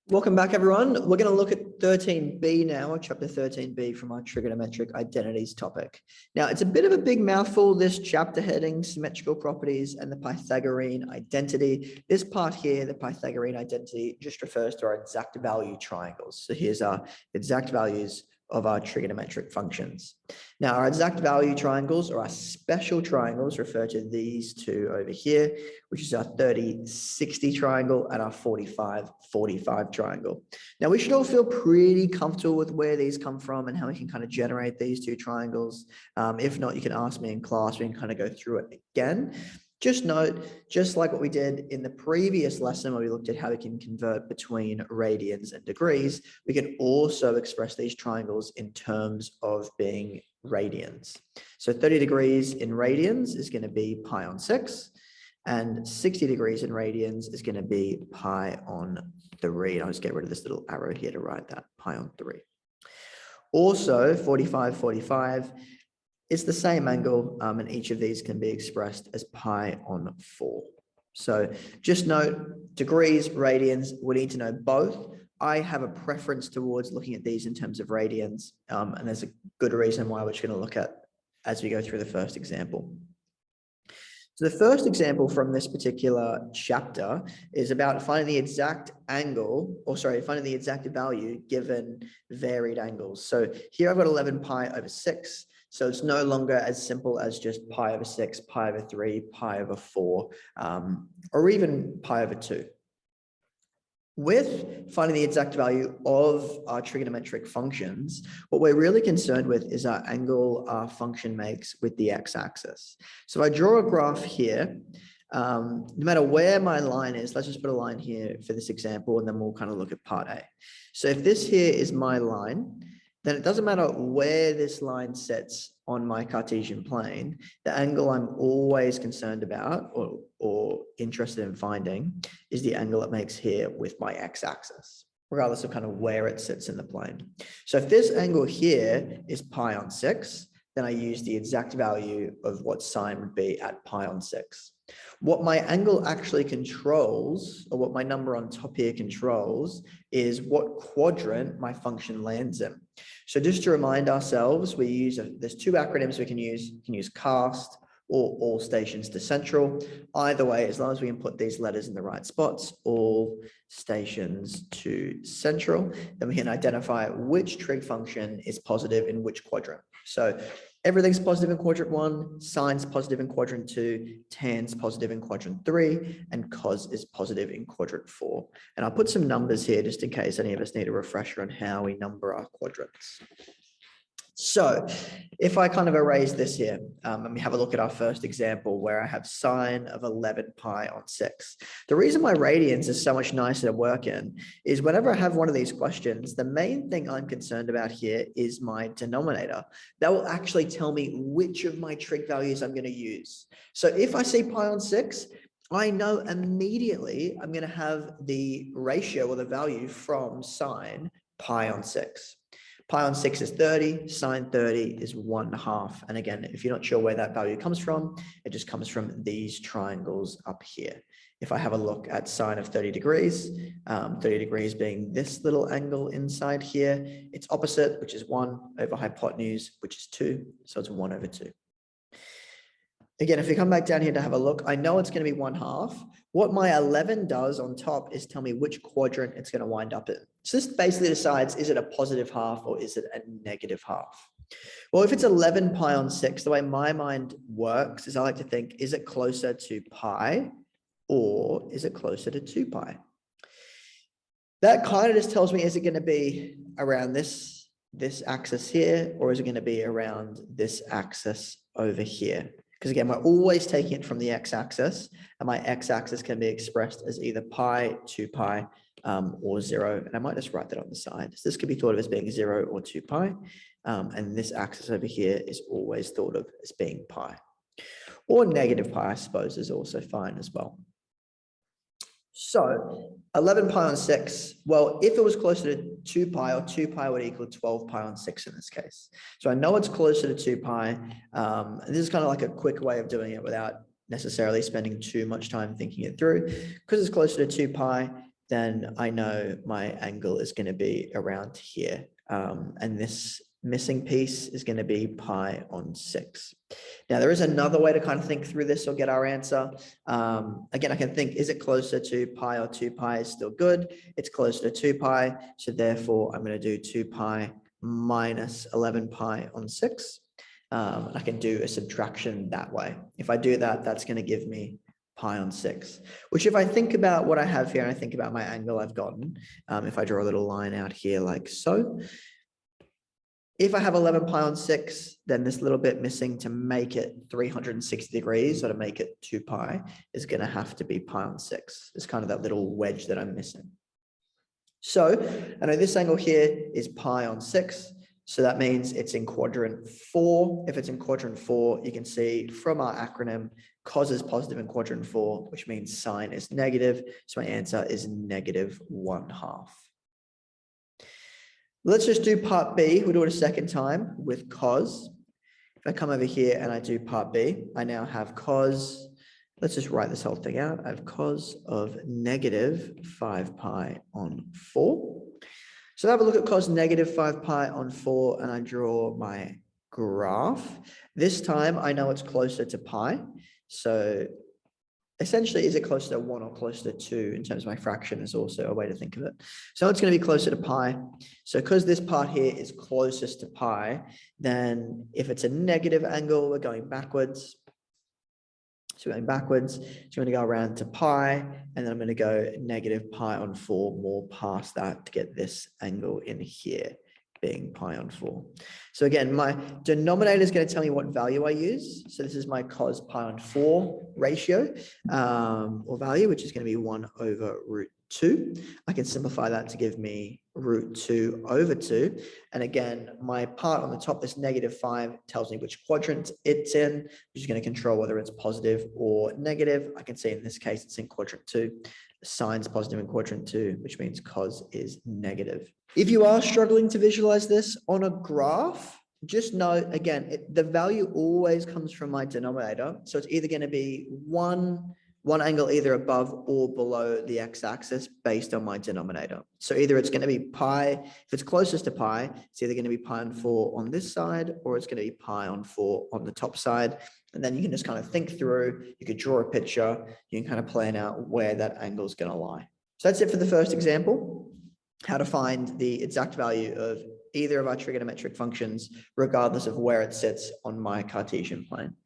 Welcome back, everyone. We're going to look at 13b now, or chapter 13b from our trigonometric identities topic. Now, it's a bit of a big mouthful, this chapter heading, symmetrical properties and the Pythagorean identity. This part here, the Pythagorean identity, just refers to our exact value triangles. So here's our exact values of our trigonometric functions. Now, our exact value triangles, or our special triangles, refer to these two over here, which is our 30-60 triangle and our 45-45 triangle. Now, we should all feel pretty comfortable with where these come from and how we can kind of generate these two triangles. If not, you can ask me in class. We can kind of go through it again. Just note, just like what we did in the previous lesson where we looked at how we can convert between radians and degrees, we can also express these triangles in terms of being radians. So 30 degrees in radians is going to be pi on 6, and 60 degrees in radians is going to be pi on 3. I'll just get rid of this little arrow here to write that, pi on 3. Also, 45-45. It's the same angle, and each of these can be expressed as pi on 4. So just note, degrees, radians, we need to know both. I have a preference towards looking at these in terms of radians, and there's a good reason why we're just going to look at as we go through the first example. So the first example from this particular chapter is about finding the exact angle, finding the exact value given varied angles. So here I've got 11 pi over 6. So it's no longer as simple as just pi over 6, pi over 3, pi over 4, or even pi over 2. With finding the exact value of our trigonometric functions, what we're really concerned with is our angle our function makes with the x-axis. So if I draw a graph here, no matter where my line is, let's just put a line here for this example, and then we'll kind of look at part A. So if this here is my line, then it doesn't matter where this line sits on my Cartesian plane, the angle I'm always concerned about or interested in finding is the angle it makes here with my x-axis, regardless of kind of where it sits in the plane. So if this angle here is pi on 6, then I use the exact value of what sine would be at pi on 6. What my angle actually controls, or what my number on top here controls, is what quadrant my function lands in. So just to remind ourselves, there's two acronyms we can use. You can use CAST or all stations to central. Either way, as long as we can put these letters in the right spots, all stations to central, then we can identify which trig function is positive in which quadrant. So everything's positive in quadrant 1, sine's positive in quadrant 2, tan's positive in quadrant 3, and cos is positive in quadrant 4. And I'll put some numbers here just in case any of us need a refresher on how we number our quadrants. So if I kind of erase this here, and we have a look at our first example where I have sine of 11 pi on 6. The reason why radians is so much nicer to work in is whenever I have one of these questions, the main thing I'm concerned about here is my denominator. That will actually tell me which of my trig values I'm going to use. So if I see pi on 6, I know immediately I'm going to have the ratio or the value from sine pi on 6. Pi on 6 is 30, sine 30 is 1/2. And again, if you're not sure where that value comes from, it just comes from these triangles up here. If I have a look at sine of 30 degrees, 30 degrees being this little angle inside here, its opposite, which is 1 over hypotenuse, which is 2. So it's 1 over 2. Again, if we come back down here to have a look, I know it's going to be 1/2. What my 11 does on top is tell me which quadrant it's going to wind up in. So this basically decides, is it a positive half or is it a negative half? Well, if it's 11 pi on 6, the way my mind works is I like to think, is it closer to pi or is it closer to 2 pi? That kind of just tells me, is it going to be around this axis here, or is it going to be around this axis over here? Because again, we're always taking it from the x-axis, and my x-axis can be expressed as either pi, 2 pi, or 0. And I might just write that on the side. So this could be thought of as being 0 or 2 pi. And this axis over here is always thought of as being pi. Or negative pi, I suppose, is also fine as well. So 11 pi on 6, well, if it was closer to 2 pi, or 2 pi would equal 12 pi on 6 in this case. So I know it's closer to 2 pi. This is kind of like a quick way of doing it without necessarily spending too much time thinking it through. Because it's closer to 2 pi, then I know my angle is going to be around here. And this missing piece is going to be pi on 6. Now, there is another way to kind of think through this or get our answer. Again, I can think, is it closer to pi or 2 pi is still good? It's closer to 2 pi. So therefore, I'm going to do 2 pi minus 11 pi on 6. I can do a subtraction that way. If I do that, that's going to give me pi on 6, which if I think about what I have here and I think about my angle I've gotten, if I draw a little line out here like so, if I have 11 pi on 6, then this little bit missing to make it 360 degrees or to make it 2 pi is going to have to be pi on 6. It's kind of that little wedge that I'm missing. So I know this angle here is pi on 6. So that means it's in quadrant 4. If it's in quadrant 4, you can see from our acronym, cos is positive in quadrant 4, which means sine is negative. So my answer is -1/2. Let's just do part B. We'll do it a second time with cos. If I come over here and I do part B, I now have cos. Let's just write this whole thing out. I have cos of -5 pi on 4. So have a look at cos -5 pi on 4, and I draw my graph. This time I know it's closer to pi. So essentially, is it closer to 1 or closer to 2 in terms of my fraction is also a way to think of it. So it's going to be closer to pi. So because this part here is closest to pi, then if it's a negative angle, we're going backwards. So going backwards, so I'm going to go around to pi, and then I'm going to go -pi on 4 more past that to get this angle in here being pi on 4. So again, my denominator is going to tell me what value I use. So this is my cos pi on 4 ratio or value, which is going to be 1/√2. I can simplify that to give me √2/2. And again, my part on the top, this -5, tells me which quadrant it's in, which is going to control whether it's positive or negative. I can see in this case, it's in quadrant 2. Sine's positive in quadrant 2, which means cos is negative. If you are struggling to visualize this on a graph, just note, again, the value always comes from my denominator. So it's either going to be one angle either above or below the x-axis based on my denominator. So either it's going to be pi, if it's closest to pi, it's either going to be pi on 4 on this side, or it's going to be pi on 4 on the top side. And then you can just kind of think through, you could draw a picture, you can kind of plan out where that angle is going to lie. So that's it for the first example, how to find the exact value of either of our trigonometric functions, regardless of where it sits on my Cartesian plane.